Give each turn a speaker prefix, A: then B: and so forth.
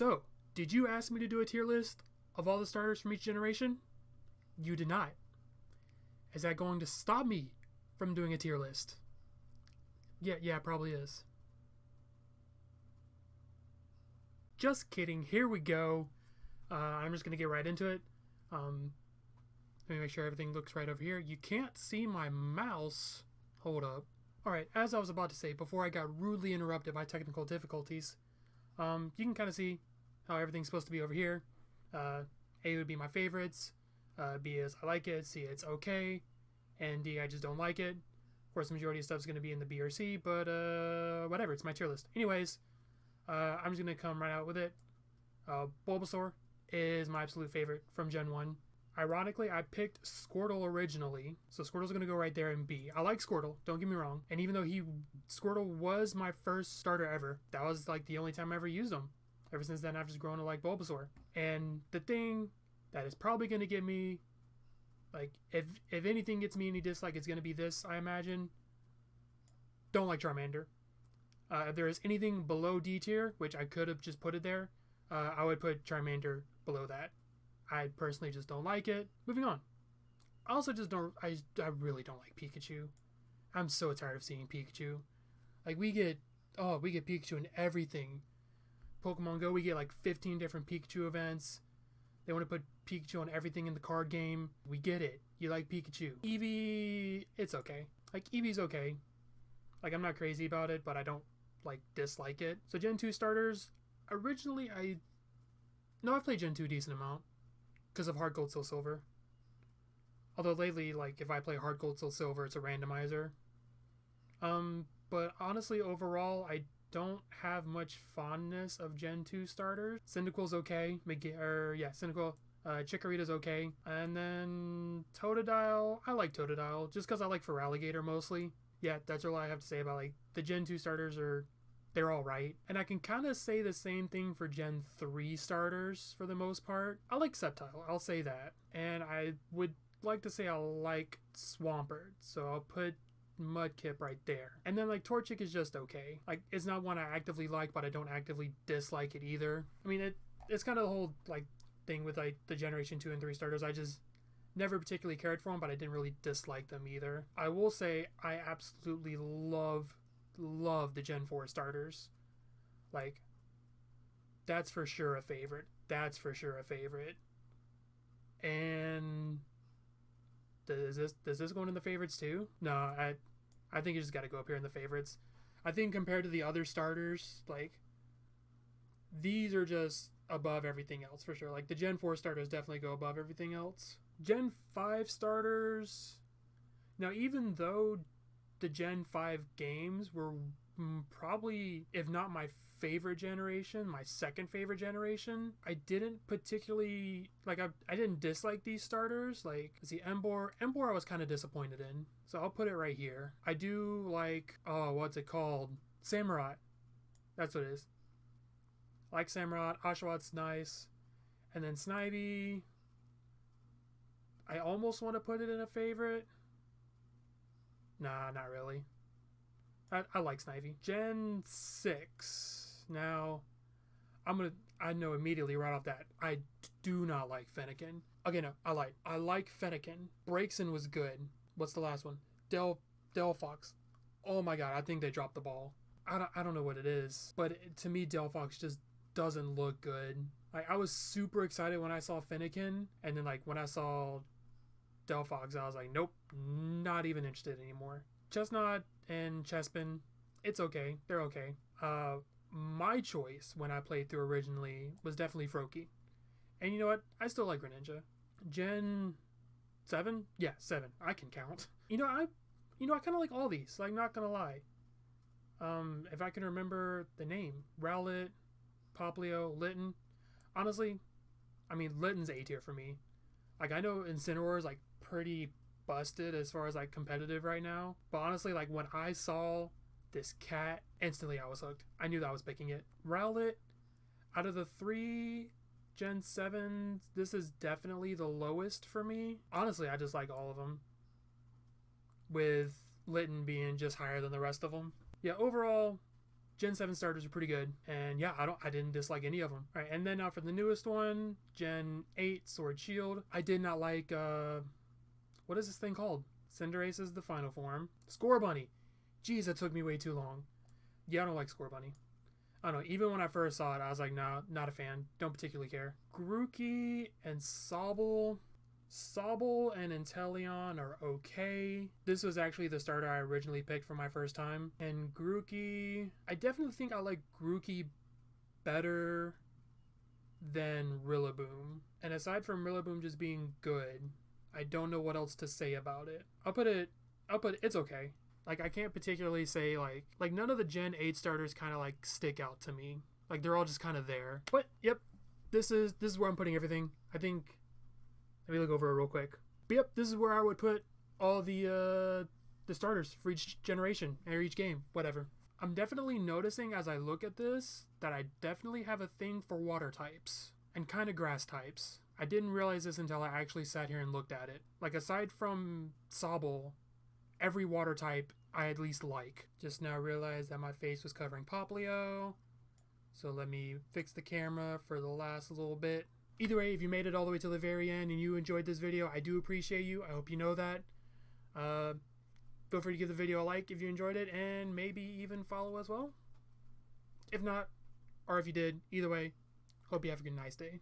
A: So, did you ask me to do a tier list of all the starters from each generation? You did not. Is that going to stop me from doing a tier list? Yeah, it probably is. Just kidding. Here we go. I'm just going to get right into it. Let me make sure everything looks right over here. You can't see my mouse. Hold up. Alright, as I was about to say, before I got rudely interrupted by technical difficulties, you can kind of see how everything's supposed to be over here. A would be my favorites. B is I like it. C, it's okay. And D, I just don't like it. Of course, the majority of stuff is going to be in the B or C, but whatever. It's my tier list. Anyways, I'm just going to come right out with it. Bulbasaur is my absolute favorite from Gen 1. Ironically, I picked Squirtle originally, so Squirtle's going to go right there in B. I like Squirtle, don't get me wrong. And even though Squirtle was my first starter ever, that was like the only time I ever used him. Ever since then, I've just grown to like Bulbasaur. And the thing that is probably going to get me, like, if anything gets me any dislike, it's going to be this, I imagine. Don't like Charmander. If there is anything below D tier, which I could have just put it there, I would put Charmander below that. I personally just don't like it. Moving on. I also just don't, I really don't like Pikachu. I'm so tired of seeing Pikachu. Like, we get Pikachu in everything. Pokemon Go, we get like 15 different Pikachu events. They want to put Pikachu on everything in the card game. We get it. You like Pikachu. Eevee, it's okay. Like, Eevee's okay. Like, I'm not crazy about it, but I don't, like, dislike it. So Gen 2 starters, originally I've played Gen 2 a decent amount because of Hard Gold, Soul Silver. Although lately, like, if I play Hard Gold, Soul Silver, it's a randomizer. But honestly, overall, I don't have much fondness of Gen 2 starters. Cyndaquil's okay. Cyndaquil. Chikorita's okay. And then Totodile, I like Totodile just because I like Feraligatr mostly. Yeah, that's all I have to say about, like, the Gen 2 starters they're alright. And I can kind of say the same thing for Gen 3 starters for the most part. I like Sceptile, I'll say that. And I would like to say I like Swampert, so I'll put Mudkip right there. And then, like, Torchic is just okay. Like, it's not one I actively like, but I don't actively dislike it either. I mean, it's kind of the whole, like, thing with, like, the Generation 2 and 3 starters. I just never particularly cared for them, but I didn't really dislike them either. I will say I absolutely love the Gen 4 starters. Like, that's for sure a favorite. And does this go into the favorites too? No, I think you just got to go up here in the favorites. I think compared to the other starters, like, these are just above everything else for sure. Like, the Gen 4 starters definitely go above everything else. Gen 5 starters, now even though the Gen 5 games were probably, if not my favorite generation, my second favorite generation, I didn't particularly, like, I didn't dislike these starters. Like, see, Emboar I was kind of disappointed in, so I'll put it right here. I do like, what's it called? Samurott. That's what it is. I like Samurott. Oshawott nice. And then Snivy, I almost want to put it in a favorite. Nah, not really. I like Snivy. Gen 6. Now, I know immediately right off that, I do not like Fennekin. Okay, no, I like Fennekin. Braixen was good. What's the last one? Delphox. Oh my god, I think they dropped the ball. I don't know what it is, but to me, Delphox just doesn't look good. Like, I was super excited when I saw Fennekin, and then, like, when I saw Delphox, I was like, nope, not even interested anymore. Chestnut and Chespin, it's okay. They're okay. My choice when I played through originally was definitely Froakie. And you know what? I still like Greninja. Gen 7? Yeah, 7. I can count. I kind of like all these. Like, not gonna lie. If I can remember the name. Rowlet, Popplio, Litten. Honestly, I mean, Litten's A tier for me. Like, I know Incineroar is, like, pretty busted as far as, like, competitive right now. But honestly, like, when I saw this cat, instantly I was hooked. I knew that I was picking it. Rowlet, out of the 3 Gen 7s, this is definitely the lowest for me. Honestly, I just like all of them, with Litten being just higher than the rest of them. Yeah, overall, Gen 7 starters are pretty good, and yeah, I didn't dislike any of them. All right, and then now for the newest one, Gen 8 Sword Shield. I did not like, what is this thing called? Cinderace is the final form. Scorbunny. Jeez, that took me way too long. Yeah, I don't like Scorbunny. I don't know, even when I first saw it, I was like, nah, not a fan. Don't particularly care. Grookey and Sobble. Sobble and Inteleon are okay. This was actually the starter I originally picked for my first time. And Grookey, I definitely think I like Grookey better than Rillaboom. And aside from Rillaboom just being good, I don't know what else to say about it. I'll put it's okay. Like, I can't particularly say, like none of the Gen 8 starters kind of, like, stick out to me. Like, they're all just kind of there. But, yep, this is where I'm putting everything. I think, let me look over it real quick. But, yep, this is where I would put all the starters for each generation, or each game, whatever. I'm definitely noticing as I look at this that I definitely have a thing for water types and kind of grass types. I didn't realize this until I actually sat here and looked at it. Like, aside from Sobble, every water type I at least like. Just now realized that my face was covering Poplio. So let me fix the camera for the last little bit. Either way, if you made it all the way to the very end and you enjoyed this video, I do appreciate you. I hope you know that. Feel free to give the video a like if you enjoyed it, and maybe even follow as well. If not, or if you did, either way, hope you have a good nice day.